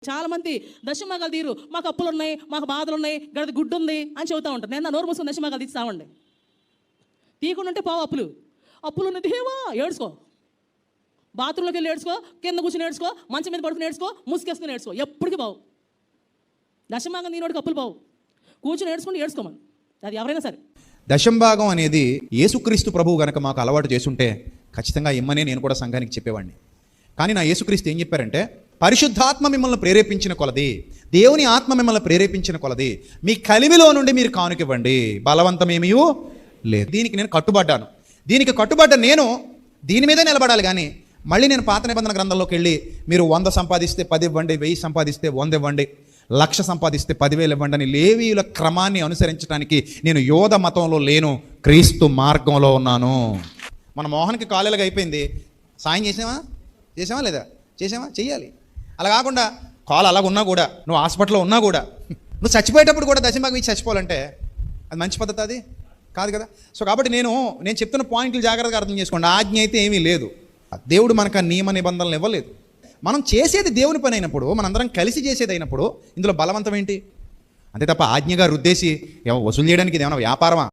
చాలామంది దశమగాలు తీరు, మాకు అప్పులు ఉన్నాయి, మాకు బాధలు ఉన్నాయి, గడిది గుడ్డు ఉంది అని చెబుతూ ఉంటారు. నేను నా నోరు మూసుకొని దశమగాలు తీసి సావండి. తీయకుండా ఉంటే పావు అప్పులు ఉన్న దేవా ఏడ్చుకో, బాత్రూంలోకి వెళ్ళి ఏడ్చుకో, కింద కూర్చొని ఏడ్చుకో, మంచం మీద పడుకుని ఏడ్చుకో, ముసుకేసుకుని ఏడ్చుకో, ఎప్పటికీ బావు. దశమగాలు తీనోడికి అప్పులు బావు, కూర్చొని ఏడ్చుకుంటే ఏడ్చుకోమని, అది ఎవరైనా సరే. దశంభాగం అనేది యేసుక్రీస్తు ప్రభువు గనక మాకు అలవాటు చేసుంటే ఖచ్చితంగా ఇమ్మనే నేను కూడా సంఘానికి చెప్పేవాడిని. కానీ నా యేసుక్రీస్తు ఏం చెప్పారంటే, పరిశుద్ధాత్మ మిమ్మల్ని ప్రేరేపించిన కొలది, దేవుని ఆత్మ మిమ్మల్ని ప్రేరేపించిన కొలది మీ కలిమిలో నుండి మీరు కానుకివ్వండి, బలవంతమేమీ లేదు. దీనికి నేను కట్టుబడ్డాను. దీనికి కట్టుబడ్డ నేను దీని మీదే నిలబడాలి. కానీ మళ్ళీ నేను పాత నిబంధన గ్రంథంలోకి వెళ్ళి మీరు 100 సంపాదిస్తే 10 ఇవ్వండి, 1000 సంపాదిస్తే 100 ఇవ్వండి, 1,00,000 సంపాదిస్తే 10,000 ఇవ్వండి అని లేవీయుల క్రమాన్ని అనుసరించడానికి నేను యోధ మతంలో లేను, క్రీస్తు మార్గంలో ఉన్నాను. మన మోహన్కి కాలేలుగా అయిపోయింది. సాయం చేసామా లేదా? చెయ్యాలి. అలా కాకుండా కాలు అలాగ ఉన్నా కూడా, నువ్వు హాస్పిటల్లో ఉన్నా కూడా, నువ్వు చచ్చిపోయేటప్పుడు కూడా దశమభాగం ఇచ్చి చచ్చిపోవాలంటే అది మంచి పద్ధతి? అది కాదు కదా. సో కాబట్టి నేను చెప్తున్న పాయింట్లు జాగ్రత్తగా అర్థం చేసుకోండి. ఆజ్ఞ అయితే ఏమీ లేదు. దేవుడు మనకు ఆ నియమ నిబంధనలు ఇవ్వలేదు. మనం చేసేది దేవుని పని అయినప్పుడు, మనందరం కలిసి చేసేది అయినప్పుడు ఇందులో బలవంతం ఏంటి? అంతే తప్ప ఆజ్ఞగా రుద్దేసి వసూలు చేయడానికి ఇది ఏమైనా వ్యాపారమా?